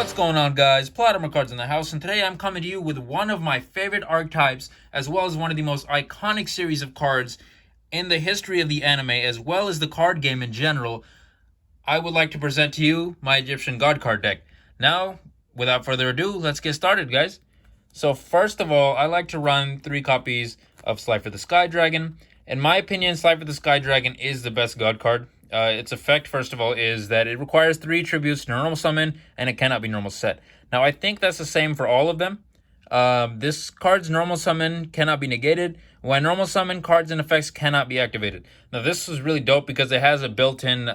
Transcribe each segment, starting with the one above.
What's going on, guys? Platinum Cards in the house, and today I'm coming to you with one of my favorite archetypes, as well as one of the most iconic series of cards in the history of the anime, as well as the card game in general. I would like to present to you my Egyptian God card deck. Now, without further ado, let's get started, guys. So first of all, I like to run 3 copies of Slifer the Sky Dragon. In my opinion, Slifer the Sky Dragon is the best God card. Its effect, first of all, is that it requires 3 tributes to normal summon, and it cannot be normal set. Now, I think that's the same for all of them. This card's normal summon cannot be negated. When normal summon, cards and effects cannot be activated. Now, this is really dope because it has a built-in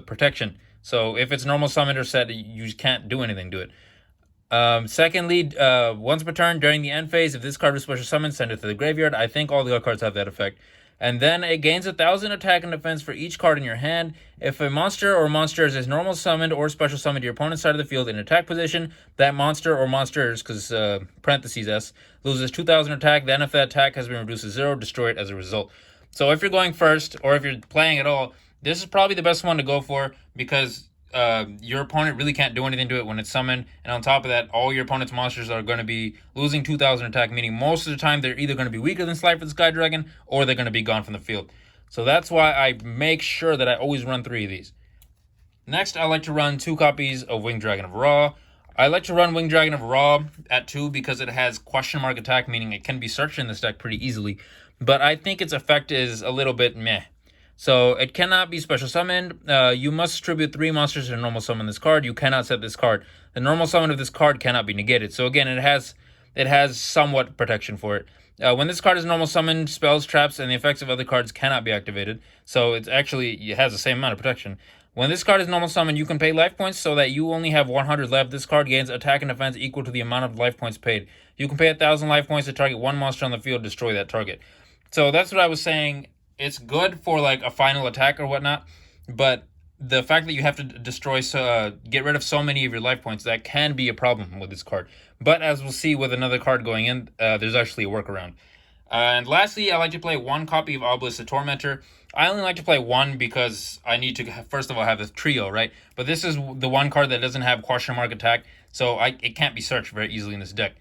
protection. So if it's normal summoned or set, you can't do anything to it. Secondly, once per turn during the end phase, if this card was special summoned, send it to the graveyard. I think all the other cards have that effect. And then it gains 1,000 attack and defense for each card in your hand. If a monster or monsters is normal summoned or special summoned to your opponent's side of the field in attack position, that monster or monsters, because parentheses S, loses 2,000 attack. Then if that attack has been reduced to 0, destroy it as a result. So if you're going first, or if you're playing at all, this is probably the best one to go for, because your opponent really can't do anything to it when it's summoned, and on top of that, all your opponent's monsters are going to be losing 2,000 attack, meaning most of the time they're either going to be weaker than Slifer the Sky Dragon, or they're going to be gone from the field. So that's why I make sure that I always run 3 of these. Next, I like to run 2 copies of Winged Dragon of Ra. I like to run Winged Dragon of Ra at 2 because it has question mark attack, meaning it can be searched in this deck pretty easily, but I think its effect is a little bit meh. So it cannot be special summoned. You must distribute 3 monsters to normal summon this card. You cannot set this card. The normal summon of this card cannot be negated. So again, it has somewhat protection for it. When this card is normal summoned, spells, traps, and the effects of other cards cannot be activated. So it has the same amount of protection. When this card is normal summoned, you can pay life points so that you only have 100 left. This card gains attack and defense equal to the amount of life points paid. You can pay 1,000 life points to target 1 monster on the field, destroy that target. So that's what I was saying. It's good for like a final attack or whatnot, but the fact that you have to get rid of so many of your life points, that can be a problem with this card. But as we'll see with another card going in, there's actually a workaround. And lastly, I like to play 1 copy of Obelisk the Tormentor. I only like to play 1 because I need to, first of all, have this trio, right? But this is the 1 card that doesn't have question mark attack, so it can't be searched very easily in this deck.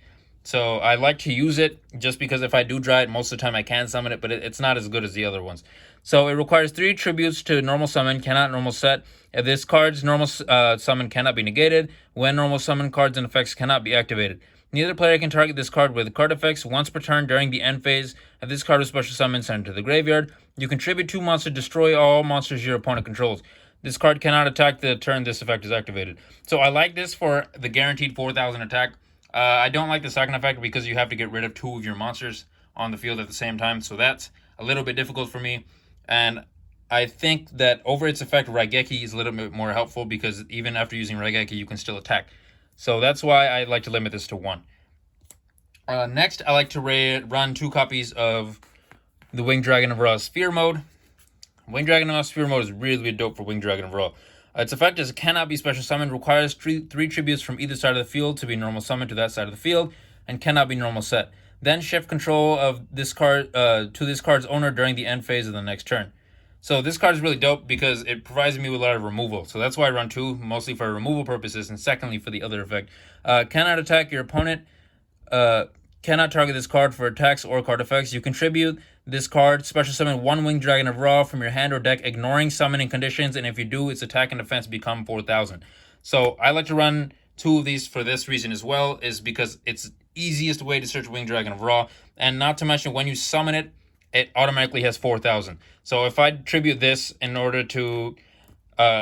So I like to use it just because if I do draw it, most of the time I can summon it, but it's not as good as the other ones. So it requires 3 tributes to normal summon, cannot normal set. If this card's normal summon cannot be negated, when normal summon cards and effects cannot be activated. Neither player can target this card with card effects once per turn during the end phase. If this card is special summoned, send it to the graveyard. You contribute 2 monsters, destroy all monsters your opponent controls. This card cannot attack the turn this effect is activated. So I like this for the guaranteed 4,000 attack. I don't like the second effect because you have to get rid of 2 of your monsters on the field at the same time, so that's a little bit difficult for me. And I think that over its effect, Raigeki is a little bit more helpful because even after using Raigeki, you can still attack. So that's why I like to limit this to 1. Next, I like to run 2 copies of the Winged Dragon of Ra Sphere mode. Winged Dragon of Ra Sphere mode is really dope for Winged Dragon of Ra. Its effect is it cannot be special summoned, requires 3 tributes from either side of the field to be normal summoned to that side of the field, and cannot be normal set. Then shift control of this card to this card's owner during the end phase of the next turn. So this card is really dope because it provides me with a lot of removal. So that's why I run 2, mostly for removal purposes, and secondly for the other effect. Cannot attack your opponent. Cannot target this card for attacks or card effects. You contribute this card, special summon 1 Winged Dragon of Ra from your hand or deck, ignoring summoning conditions, and if you do, its attack and defense become 4,000. So I like to run 2 of these for this reason as well, is because it's easiest way to search Winged Dragon of Ra, and not to mention when you summon it, it automatically has 4,000. So if I tribute this in order to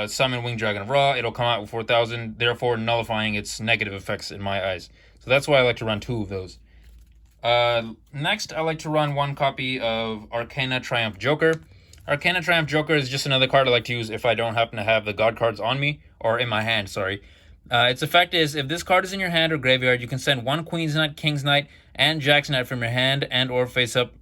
summon Winged Dragon of Ra, it'll come out with 4,000, therefore nullifying its negative effects in my eyes. So that's why I like to run 2 of those. Next, I like to run 1 copy of Arcana Triumph Joker. Arcana Triumph Joker is just another card I like to use if I don't happen to have the God cards on me, or in my hand, sorry. Its effect is, if this card is in your hand or graveyard, you can send 1 Queen's Knight, King's Knight, and Jack's Knight from your hand and or face-up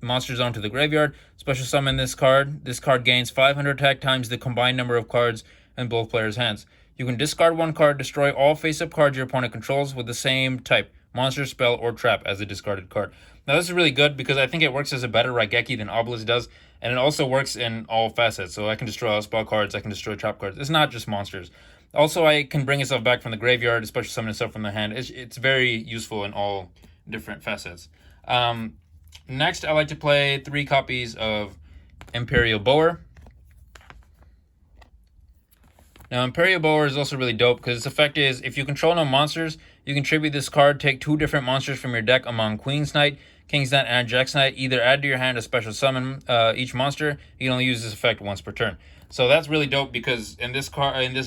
monster zone to the graveyard. Special summon this card. This card gains 500 attack times the combined number of cards in both players' hands. You can discard 1 card, destroy all face-up cards your opponent controls with the same type. monster, spell, or trap as a discarded card. Now this is really good because I think it works as a better Raigeki than Obelisk does, and it also works in all facets. So I can destroy all spell cards, I can destroy trap cards. It's not just monsters. Also, I can bring itself back from the graveyard, especially summon itself from the hand. It's very useful in all different facets. Next, I like to play 3 copies of Imperial Bower. Now, Imperial Bower is also really dope because its effect is, if you control no monsters, you can tribute this card, take 2 different monsters from your deck among Queen's Knight, King's Knight, and Jack's Knight. Either add to your hand a special summon each monster. You can only use this effect once per turn. So that's really dope because in this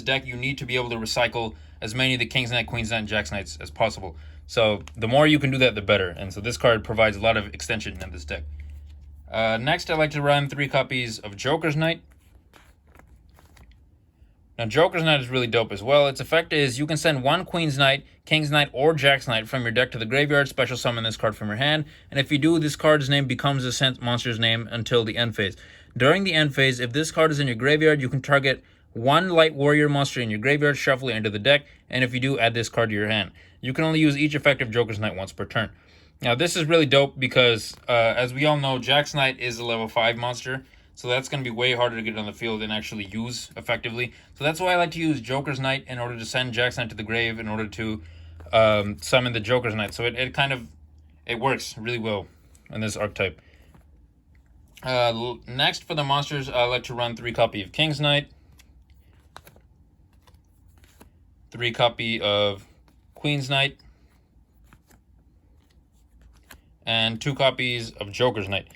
deck, you need to be able to recycle as many of the King's Knight, Queen's Knight, and Jack's Knights as possible. So the more you can do that, the better. And so this card provides a lot of extension in this deck. Next, I like to run 3 copies of Joker's Knight. Now, Joker's Knight is really dope as well. Its effect is you can send 1 Queen's Knight, King's Knight, or Jack's Knight from your deck to the graveyard, special summon this card from your hand, and if you do, this card's name becomes the sent monster's name until the end phase. During the end phase, if this card is in your graveyard, you can target 1 Light Warrior monster in your graveyard, shuffle it into the deck, and if you do, add this card to your hand. You can only use each effect of Joker's Knight once per turn. Now, this is really dope because, as we all know, Jack's Knight is a level 5 monster, so that's going to be way harder to get on the field and actually use effectively. So that's why I like to use Joker's Knight in order to send Jack's Knight to the grave in order to summon the Joker's Knight. So it works really well in this archetype. Next for the monsters, I like to run 3 copy of King's Knight, 3 copy of Queen's Knight, and 2 copies of Joker's Knight.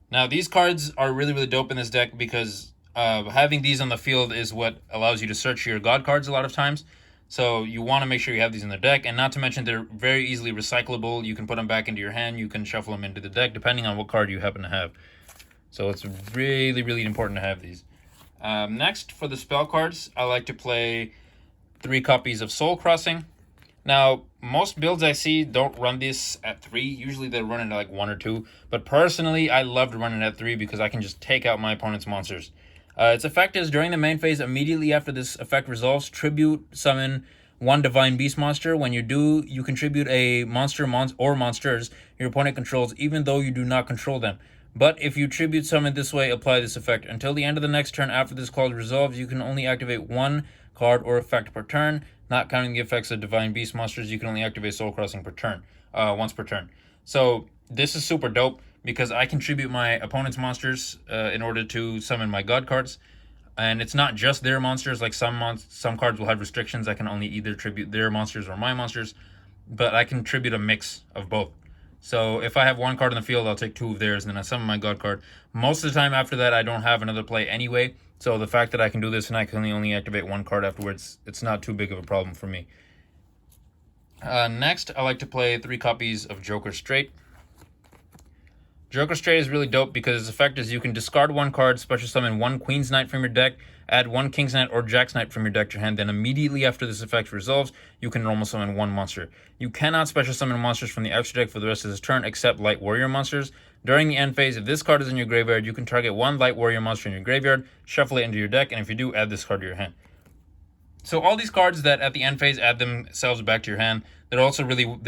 Now, these cards are really, really dope in this deck because having these on the field is what allows you to search your god cards a lot of times. So you want to make sure you have these in the deck, and not to mention they're very easily recyclable. You can put them back into your hand. You can shuffle them into the deck depending on what card you happen to have. So it's really, really important to have these. Next, for the spell cards, I like to play 3 copies of Soul Crossing. Now, most builds I see don't run this at 3. Usually they run it at like 1 or 2. But personally, I love to run it at 3 because I can just take out my opponent's monsters. Its effect is, during the main phase, immediately after this effect resolves, tribute summon 1 Divine Beast monster. When you do, you contribute a monster or monsters your opponent controls, even though you do not control them. But if you tribute summon this way, apply this effect. Until the end of the next turn after this clause resolves, you can only activate 1 card or effect per turn. Not counting the effects of Divine Beast monsters, you can only activate Soul Crossing per turn, once per turn. So this is super dope because I contribute my opponent's monsters in order to summon my god cards. And it's not just their monsters. Like some cards will have restrictions. I can only either tribute their monsters or my monsters. But I can tribute a mix of both. So if I have 1 card in the field, I'll take 2 of theirs, and then I summon my god card. Most of the time after that, I don't have another play anyway. So the fact that I can do this and I can only activate 1 card afterwards, it's not too big of a problem for me. Next, I like to play 3 copies of Joker Straight. Joker Straight is really dope because its effect is you can discard 1 card, special summon 1 Queen's Knight from your deck, add 1 King's Knight or Jack's Knight from your deck to your hand, then immediately after this effect resolves, you can normal summon 1 monster. You cannot special summon monsters from the extra deck for the rest of this turn except Light Warrior monsters. During the end phase, if this card is in your graveyard, you can target 1 Light Warrior monster in your graveyard, shuffle it into your deck, and if you do, add this card to your hand. So all these cards that at the end phase add themselves back to your hand, they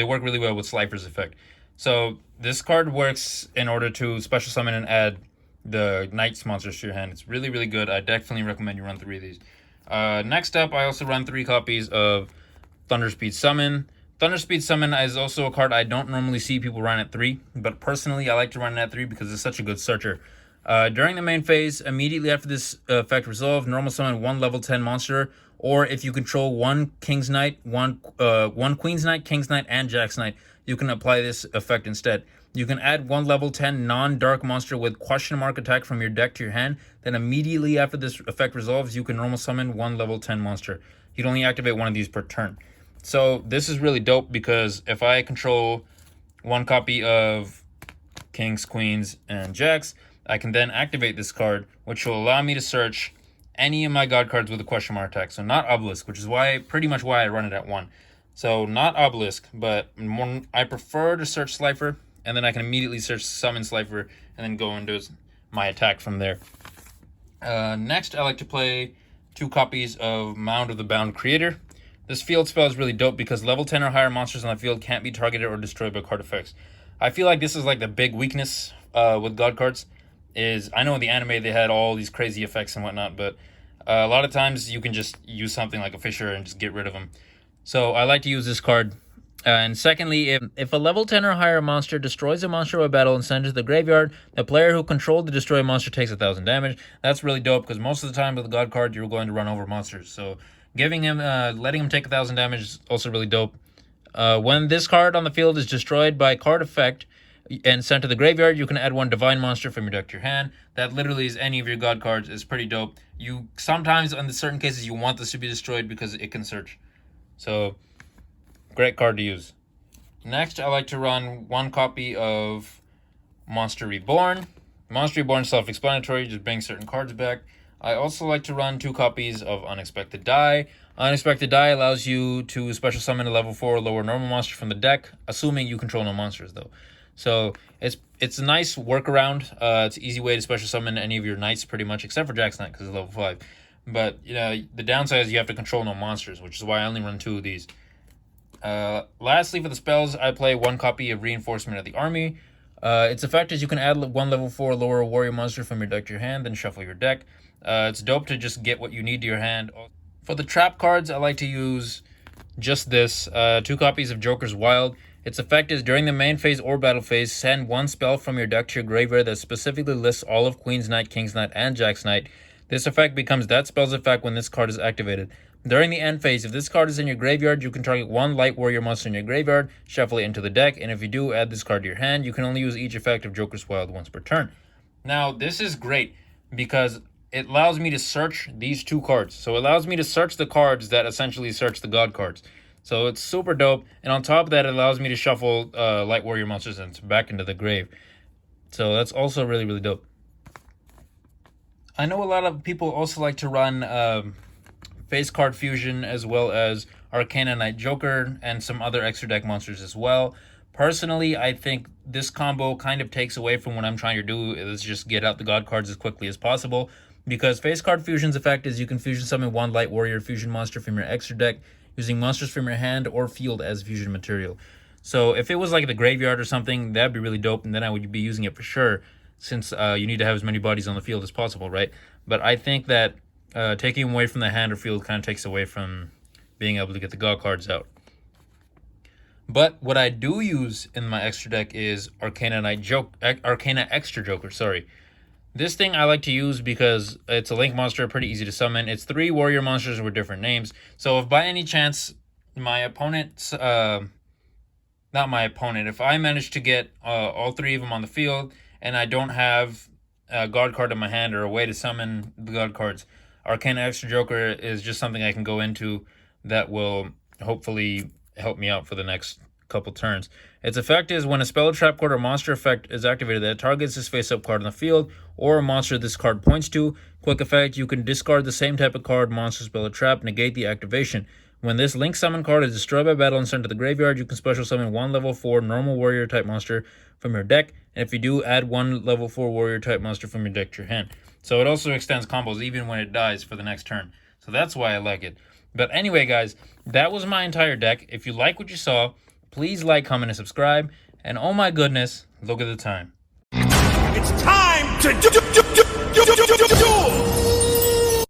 work really well with Slifer's effect. So this card works in order to special summon and add the Knight's monsters to your hand. It's really, really good. I definitely recommend you run 3 of these. Next up, I also run 3 copies of Thunderspeed Summon. Thunderspeed Summon is also a card I don't normally see people run at 3, but personally I like to run it at 3 because it's such a good searcher. During the main phase, immediately after this effect resolves, normal summon 1 level 10 monster, or if you control 1 King's Knight, 1 Queen's Knight, King's Knight, and Jack's Knight, you can apply this effect instead. You can add 1 level 10 non-dark monster with question mark attack from your deck to your hand. Then immediately after this effect resolves, you can normal summon 1 level 10 monster. You can only activate 1 of these per turn. So this is really dope because if I control 1 copy of Kings, Queens, and Jacks, I can then activate this card, which will allow me to search any of my god cards with a question mark attack. So not Obelisk, which is pretty much why I run it at 1. So not Obelisk, but I prefer to search Slifer, and then I can immediately search summon Slifer, and then go into my attack from there. Next, I like to play 2 copies of Mound of the Bound Creator. This field spell is really dope because level 10 or higher monsters on the field can't be targeted or destroyed by card effects. I feel like this is like the big weakness with God cards. Is I know in the anime they had all these crazy effects and whatnot, but a lot of times you can just use something like a Fisher and just get rid of them. So I like to use this card. And secondly, if a level 10 or higher monster destroys a monster by battle and sends it to the graveyard, the player who controlled the destroyed monster takes 1,000 damage. That's really dope because most of the time with the God card, you're going to run over monsters. So letting him take 1,000 damage is also really dope. When this card on the field is destroyed by card effect and sent to the graveyard, you can add 1 divine monster from your deck to your hand. That literally is any of your God cards. Is pretty dope. You sometimes, in certain cases, you want this to be destroyed because it can search. So, great card to use. Next, I like to run 1 copy of Monster Reborn. Monster Reborn is self-explanatory, just bring certain cards back. I also like to run 2 copies of Unexpected Die. Unexpected Die allows you to special summon a level 4 or lower normal monster from the deck, assuming you control no monsters, though. So it's a nice workaround. It's an easy way to special summon any of your knights, pretty much, except for Jack's Knight because it's level 5. But the downside is you have to control no monsters, which is why I only run 2 of these. Lastly, for the spells, I play 1 copy of Reinforcement of the Army. Its effect is you can add 1 level 4 lower warrior monster from your deck to your hand, then shuffle your deck. It's dope to just get what you need to your hand. For the trap cards, I like to use just this. 2 copies of Joker's Wild. Its effect is during the main phase or battle phase, send 1 spell from your deck to your graveyard that specifically lists all of Queen's Knight, King's Knight, and Jack's Knight. This effect becomes that spell's effect when this card is activated. During the end phase, if this card is in your graveyard, you can target 1 light warrior monster in your graveyard, shuffle it into the deck, and if you do, add this card to your hand. You can only use each effect of Joker's Wild once per turn. Now, this is great because it allows me to search these 2 cards. So it allows me to search the cards that essentially search the God cards. So it's super dope. And on top of that, it allows me to shuffle light warrior monsters back into the grave. So that's also really, really dope. I know a lot of people also like to run face card fusion as well as Arcana Knight Joker and some other extra deck monsters as well. Personally, I think this combo kind of takes away from what I'm trying to do, is just get out the God cards as quickly as possible. Because face card fusion's effect is you can fusion summon 1 light warrior fusion monster from your extra deck using monsters from your hand or field as fusion material. So if it was like the graveyard or something, that'd be really dope, and then I would be using it for sure, since you need to have as many bodies on the field as possible, right? But I think that taking them away from the hand or field kind of takes away from being able to get the God cards out. But what I do use in my extra deck is Arcana Extra Joker, sorry. This thing I like to use because it's a link monster, pretty easy to summon. It's 3 warrior monsters with different names. So if by any chance my opponent's, if I manage to get all 3 of them on the field and I don't have a God card in my hand or a way to summon the God cards, Arcana Extra Joker is just something I can go into that will hopefully help me out for the next couple turns. Its effect is when a spell, trap card, or monster effect is activated that targets this face-up card on the field or a monster this card points to. Quick effect, you can discard the same type of card, monster, spell, or trap, negate the activation. When this link summon card is destroyed by battle and sent to the graveyard, you can special summon 1 level 4 normal warrior type monster from your deck, and if you do, add 1 level 4 warrior type monster from your deck to your hand. So it also extends combos even when it dies for the next turn. So that's why I like it. But anyway, guys, that was my entire deck. If you like what you saw, please like, comment, and subscribe. And oh my goodness, look at the time. It's time to do